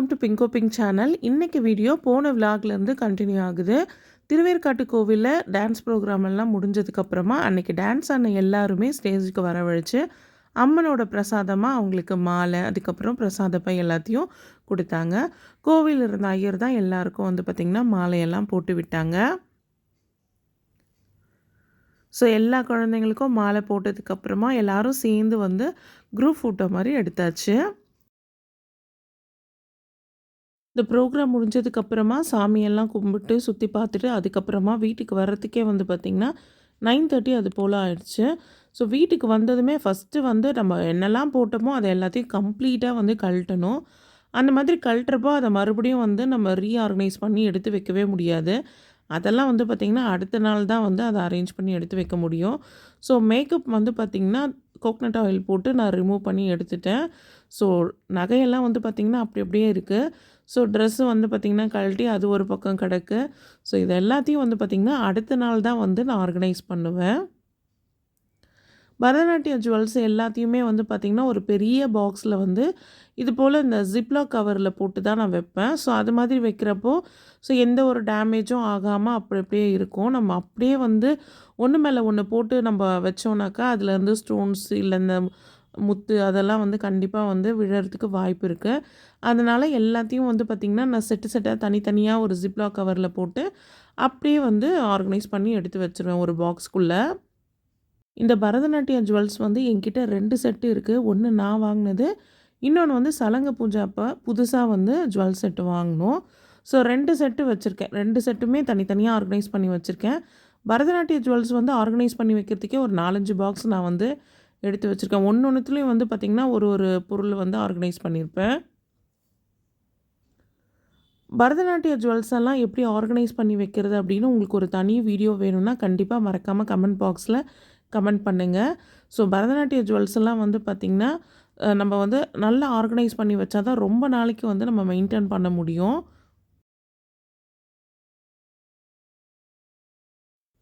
Welcome to Bingo pink channel. இன்றைக்கி video போன விலாக்லேருந்து continue ஆகுது. திருவேற்காட்டு கோவிலில் டான்ஸ் ப்ரோக்ராம் எல்லாம் முடிஞ்சதுக்கப்புறமா அன்றைக்கி டான்ஸ் ஆன எல்லாருமே ஸ்டேஜுக்கு வரவழைச்சு அம்மனோட பிரசாதமாக அவங்களுக்கு மாலை, அதுக்கப்புறம் பிரசாத பை எல்லாத்தையும் கொடுத்தாங்க. கோவில் இருந்த ஐயர் தான் எல்லாருக்கும் வந்து பார்த்திங்கன்னா மாலையெல்லாம் போட்டு விட்டாங்க. ஸோ எல்லா குழந்தைங்களுக்கும் மாலை போட்டதுக்கப்புறமா எல்லோரும் சேர்ந்து வந்து குரூப் ஃபோட்டோ மாதிரி எடுத்தாச்சு. இந்த ப்ரோக்ராம் முடிஞ்சதுக்கப்புறமா சாமியெல்லாம் கும்பிட்டு சுற்றி பார்த்துட்டு அதுக்கப்புறமா வீட்டுக்கு வர்றதுக்கே வந்து பார்த்திங்கன்னா 9:30 அது போல் ஆயிடுச்சு. ஸோ வீட்டுக்கு வந்ததுமே ஃபஸ்ட்டு வந்து நம்ம என்னெல்லாம் போட்டோமோ அதை எல்லாத்தையும் கம்ப்ளீட்டாக வந்து கழட்டணும். அந்த மாதிரி கழட்டுறப்போ அதை மறுபடியும் வந்து நம்ம ரீஆர்கனைஸ் பண்ணி எடுத்து வைக்கவே முடியாது. அதெல்லாம் வந்து பார்த்திங்கன்னா அடுத்த நாள் தான் வந்து அதை அரேஞ்ச் பண்ணி எடுத்து வைக்க முடியும். ஸோ மேக்கப் வந்து பார்த்திங்கன்னா கோகனட் ஆயில் போட்டு நான் ரிமூவ் பண்ணி எடுத்துட்டேன். ஸோ நகையெல்லாம் வந்து பார்த்திங்கன்னா அப்படி அப்படியே இருக்குது. ஸோ ட்ரெஸ்ஸு வந்து பார்த்திங்கன்னா கழட்டி அது ஒரு பக்கம் கிடக்கு. ஸோ இது எல்லாத்தையும் வந்து பார்த்திங்கன்னா அடுத்த நாள் தான் வந்து நான் ஆர்கனைஸ் பண்ணுவேன். பரதநாட்டியம் ஜுவல்ஸ் எல்லாத்தையுமே வந்து பார்த்திங்கன்னா ஒரு பெரிய பாக்ஸில் வந்து இது போல் இந்த ஜிப்லாக் கவரில் போட்டு தான் நான் வைப்பேன். ஸோ அது மாதிரி வைக்கிறப்போ ஸோ எந்த ஒரு டேமேஜும் ஆகாமல் அப்படி அப்படியே இருக்கும். நம்ம அப்படியே வந்து ஒன்று மேலே ஒன்று போட்டு நம்ம வச்சோன்னாக்கா அதுலேருந்து ஸ்டோன்ஸ் இல்லை இந்த முத்து அதெல்லாம் வந்து கண்டிப்பாக வந்து விழறதுக்கு வாய்ப்பு இருக்குது. அதனால் எல்லாத்தையும் வந்து பார்த்திங்கன்னா நான் செட்டாக தனித்தனியாக ஒரு ஜிப்லாக் கவரில் போட்டு அப்படியே வந்து ஆர்கனைஸ் பண்ணி எடுத்து வச்சுருவேன் ஒரு பாக்ஸ்க்குள்ளே. இந்த பரதநாட்டியம் ஜுவல்ஸ் வந்து என்கிட்ட 2 செட்டு இருக்குது. ஒன்று நான் வாங்கினது, இன்னொன்று வந்து சலங்க பூஜை அப்போ புதுசாக வந்து ஜுவல் செட்டு வாங்கினோம். ஸோ 2 செட்டு வச்சுருக்கேன். 2 செட்டுமே தனித்தனியாக ஆர்கனைஸ் பண்ணி வச்சுருக்கேன். பரதநாட்டிய ஜுவல்ஸ் வந்து ஆர்கனைஸ் பண்ணி வைக்கிறதுக்கே ஒரு 4-5 பாக்ஸ் நான் வந்து எடுத்து வச்சுருக்கேன். ஒன்றுத்துலேயும் வந்து பார்த்திங்கன்னா ஒரு பொருள் வந்து ஆர்கனைஸ் பண்ணியிருப்பேன். பரதநாட்டிய ஜுவல்ஸ் எல்லாம் எப்படி ஆர்கனைஸ் பண்ணி வைக்கிறது அப்படின்னு உங்களுக்கு ஒரு தனி வீடியோ வேணும்னா கண்டிப்பாக மறக்காமல் கமெண்ட் பாக்ஸில் கமெண்ட் பண்ணுங்கள். ஸோ பரதநாட்டிய ஜுவல்ஸ் எல்லாம் வந்து பார்த்திங்கன்னா நம்ம வந்து நல்லா ஆர்கனைஸ் பண்ணி வச்சா தான் ரொம்ப நாளைக்கு வந்து நம்ம மெயின்டைன் பண்ண முடியும்.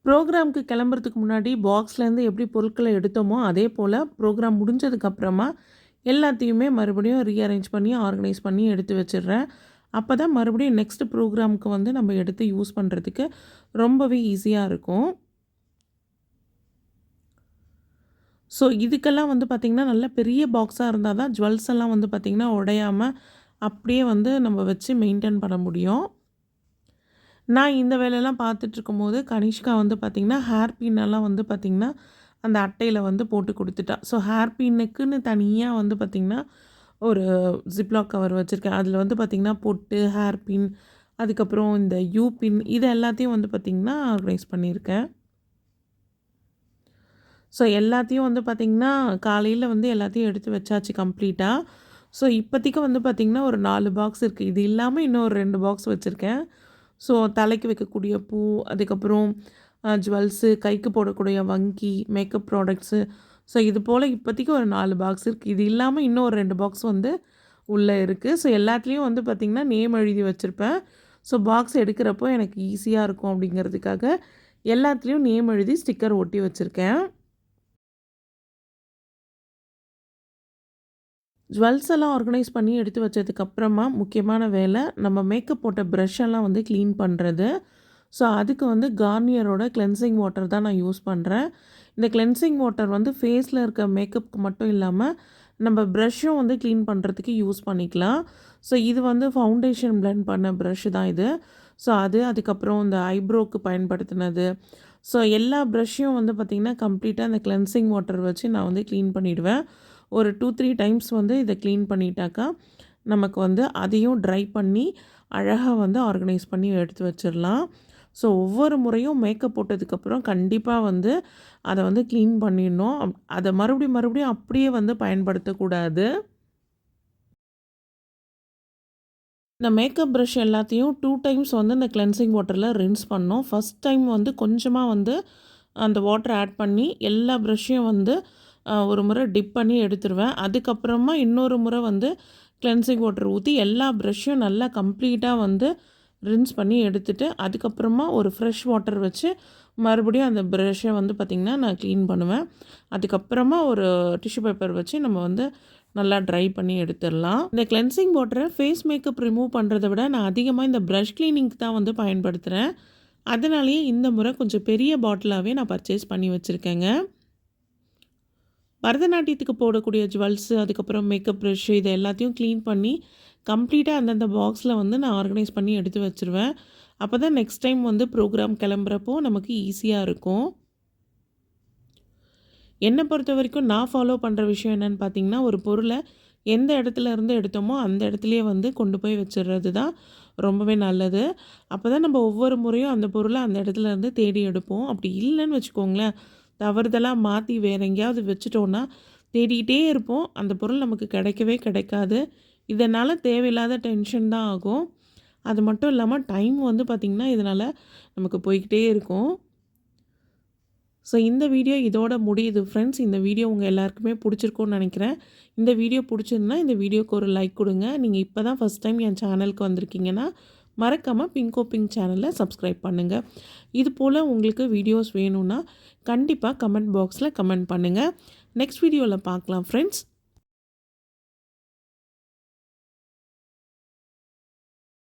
ப்ரோக்ராமுக்கு கிளம்புறதுக்கு முன்னாடி பாக்ஸ்லேருந்து எப்படி பொருட்களை எடுத்தோமோ அதே போல் ப்ரோக்ராம் முடிஞ்சதுக்கப்புறமா எல்லாத்தையுமே மறுபடியும் ரீஅரேஞ்ச் பண்ணி ஆர்கனைஸ் பண்ணி எடுத்து வச்சிடுறேன். அப்போ தான் மறுபடியும் நெக்ஸ்ட் ப்ரோக்ராமுக்கு வந்து நம்ம எடுத்து யூஸ் பண்ணுறதுக்கு ரொம்பவே ஈஸியாக இருக்கும். ஸோ இதுக்கெல்லாம் வந்து பார்த்திங்கன்னா நல்ல பெரிய பாக்ஸாக இருந்தால் தான் ஜுவல்ஸ் எல்லாம் வந்து பார்த்திங்கன்னா உடையாமல் அப்படியே வந்து நம்ம வச்சு மெயின்டைன் பண்ண முடியும். நான் இந்த வேலையெல்லாம் பார்த்துட்ருக்கும்போது கனிஷ்கா வந்து பார்த்திங்கன்னா ஹேர் பின்னெல்லாம் வந்து பார்த்திங்கன்னா அந்த அட்டையில் வந்து போட்டு கொடுத்துட்டா. ஸோ ஹேர் பின்னுக்குன்னு தனியாக வந்து பார்த்திங்கன்னா ஒரு ஜிப்லாக் கவர் வச்சுருக்கேன். அதில் வந்து பார்த்திங்கன்னா பொட்டு, ஹேர் பின், அதுக்கப்புறம் இந்த யூ பின் இது எல்லாத்தையும் வந்து பார்த்திங்கன்னா ஆர்கனைஸ் பண்ணியிருக்கேன். ஸோ எல்லாத்தையும் வந்து பார்த்திங்கன்னா காலையில் வந்து எல்லாத்தையும் எடுத்து வச்சாச்சு கம்ப்ளீட்டாக. ஸோ இப்போதைக்கு வந்து பார்த்திங்கன்னா ஒரு 4 பாக்ஸ் இருக்குது. இது இல்லாமல் இன்னும் ஒரு 2 பாக்ஸ் வச்சுருக்கேன். ஸோ தலைக்கு வைக்கக்கூடிய பூ, அதுக்கப்புறம் ஜுவல்ஸு, கைக்கு போடக்கூடிய வங்கி, மேக்கப் ப்ராடக்ட்ஸு, ஸோ இது போல் இப்போதைக்கு ஒரு 4 பாக்ஸ் இருக்குது. இது இல்லாமல் இன்னும் ஒரு 2 பாக்ஸ் வந்து உள்ளே இருக்குது. ஸோ எல்லாத்துலேயும் வந்து பார்த்திங்கன்னா நேம் எழுதி வச்சுருப்பேன். ஸோ பாக்ஸ் எடுக்கிறப்போ எனக்கு ஈஸியாக இருக்கும் அப்படிங்கிறதுக்காக எல்லாத்துலேயும் நேம் எழுதி ஸ்டிக்கர் ஒட்டி வச்சுருக்கேன். ஜுவல்ஸ் எல்லாம் ஆர்கனைஸ் பண்ணி எடுத்து வச்சதுக்கப்புறமா முக்கியமான வேலை நம்ம மேக்கப் போட்ட ப்ரஷ்ஷெல்லாம் வந்து க்ளீன் பண்ணுறது. ஸோ அதுக்கு வந்து கார்னியரோட கிளென்சிங் வாட்டர் தான் நான் யூஸ் பண்ணுறேன். இந்த கிளென்சிங் வாட்டர் வந்து ஃபேஸில் இருக்க மேக்கப்புக்கு மட்டும் இல்லாமல் நம்ம ப்ரஷ்ஷும் வந்து க்ளீன் பண்ணுறதுக்கு யூஸ் பண்ணிக்கலாம். ஸோ இது வந்து ஃபவுண்டேஷன் பிளெண்ட் பண்ண ப்ரஷ்ஷு தான் இது. ஸோ அதுக்கப்புறம் இந்த ஐப்ரோக்கு பயன்படுத்தினது. ஸோ எல்லா ப்ரஷ்ஷையும் வந்து பார்த்திங்கன்னா கம்ப்ளீட்டாக அந்த கிளென்சிங் வாட்டர் வச்சு நான் வந்து க்ளீன் பண்ணிவிடுவேன். ஒரு 2-3 டைம்ஸ் வந்து இதை க்ளீன் பண்ணிட்டாக்கா நமக்கு வந்து அதையும் ட்ரை பண்ணி அழகாக வந்து ஆர்கனைஸ் பண்ணி எடுத்து வச்சிடலாம். ஸோ ஒவ்வொரு முறையும் மேக்கப் போட்டதுக்கப்புறம் கண்டிப்பாக வந்து அதை வந்து க்ளீன் பண்ணிடணும். அதை மறுபடியும் அப்படியே வந்து பயன்படுத்தக்கூடாது. இந்த மேக்கப் ப்ரஷ் எல்லாத்தையும் 2 டைம்ஸ் வந்து இந்த கிளென்சிங் வாட்டரில் ரின்ஸ் பண்ணோம். ஃபஸ்ட் டைம் வந்து கொஞ்சமாக வந்து அந்த வாட்டர் ஆட் பண்ணி எல்லா ப்ரஷ்ஷையும் வந்து ஒரு முறை டிப் பண்ணி எடுத்துருவேன். அதுக்கப்புறமா இன்னொரு முறை வந்து கிளென்சிங் வாட்டர் ஊற்றி எல்லா ப்ரஷ்ஷையும் நல்லா கம்ப்ளீட்டாக வந்து ரின்ஸ் பண்ணி எடுத்துகிட்டு அதுக்கப்புறமா ஒரு ஃப்ரெஷ் வாட்டர் வச்சு மறுபடியும் அந்த ப்ரஷ்ஷை வந்து பார்த்திங்கன்னா நான் க்ளீன் பண்ணுவேன். அதுக்கப்புறமா ஒரு டிஷ்யூ பேப்பர் வச்சு நம்ம வந்து நல்லா ட்ரை பண்ணி எடுத்துடலாம். இந்த கிளென்சிங் வாட்டரை ஃபேஸ் மேக்கப் ரிமூவ் பண்ணுறத விட நான் அதிகமாக இந்த ப்ரஷ் கிளீனிங்க்கு தான் வந்து பயன்படுத்துகிறேன். அதனாலேயே இந்த முறை கொஞ்சம் பெரிய பாட்டிலாகவே நான் பர்ச்சேஸ் பண்ணி வச்சுருக்கேங்க. பரதநாட்டியத்துக்கு போடக்கூடிய ஜுவல்ஸு, அதுக்கப்புறம் மேக்கப் ப்ரஷ்ஷு இது எல்லாத்தையும் க்ளீன் பண்ணி கம்ப்ளீட்டாக அந்தந்த பாக்ஸில் வந்து நான் ஆர்கனைஸ் பண்ணி எடுத்து வச்சுருவேன். அப்போ தான் நெக்ஸ்ட் டைம் வந்து ப்ரோக்ராம் கிளம்புறப்போ நமக்கு ஈஸியாக இருக்கும். என்னை பொறுத்த வரைக்கும் நான் ஃபாலோ பண்ணுற விஷயம் என்னென்னு பார்த்தீங்கன்னா, ஒரு பொருளை எந்த இடத்துல இருந்து எடுத்தோமோ அந்த இடத்துலையே வந்து கொண்டு போய் வச்சுடுறது தான் ரொம்பவே நல்லது. அப்போ தான் நம்ம ஒவ்வொரு முறையும் அந்த பொருளை அந்த இடத்துல இருந்து தேடி எடுப்போம். அப்படி இல்லைன்னு வச்சுக்கோங்களேன், தவறுதலாக மாற்றி வேறு எங்கேயாவது வச்சுட்டோன்னா தேடிக்கிட்டே இருப்போம். அந்த பொருள் நமக்கு கிடைக்கவே கிடைக்காது. இதனால் தேவையில்லாத டென்ஷன் தான் ஆகும். அது மட்டும் இல்லாமல் டைம் வந்து பார்த்திங்கன்னா இதனால் நமக்கு போய்கிட்டே இருக்கும். ஸோ இந்த வீடியோ இதோட முடியுது ஃப்ரெண்ட்ஸ். இந்த வீடியோ உங்கள் எல்லாருக்குமே பிடிச்சிருக்கும்னு நினைக்கிறேன். இந்த வீடியோ பிடிச்சிருந்தா இந்த வீடியோக்கு ஒரு லைக் கொடுங்க. நீங்கள் இப்போ தான் ஃபஸ்ட் டைம் என் சேனலுக்கு வந்திருக்கீங்கன்னா மறக்காமல் பிங்கோ பிங்க் சேனலை சப்ஸ்கிரைப் பண்ணுங்கள். இது போல் உங்களுக்கு வீடியோஸ் வேணும்னா கண்டிப்பாக கமெண்ட் பாக்ஸில் கமெண்ட் பண்ணுங்கள். நெக்ஸ்ட் வீடியோவில் பார்க்கலாம் ஃப்ரெண்ட்ஸ்.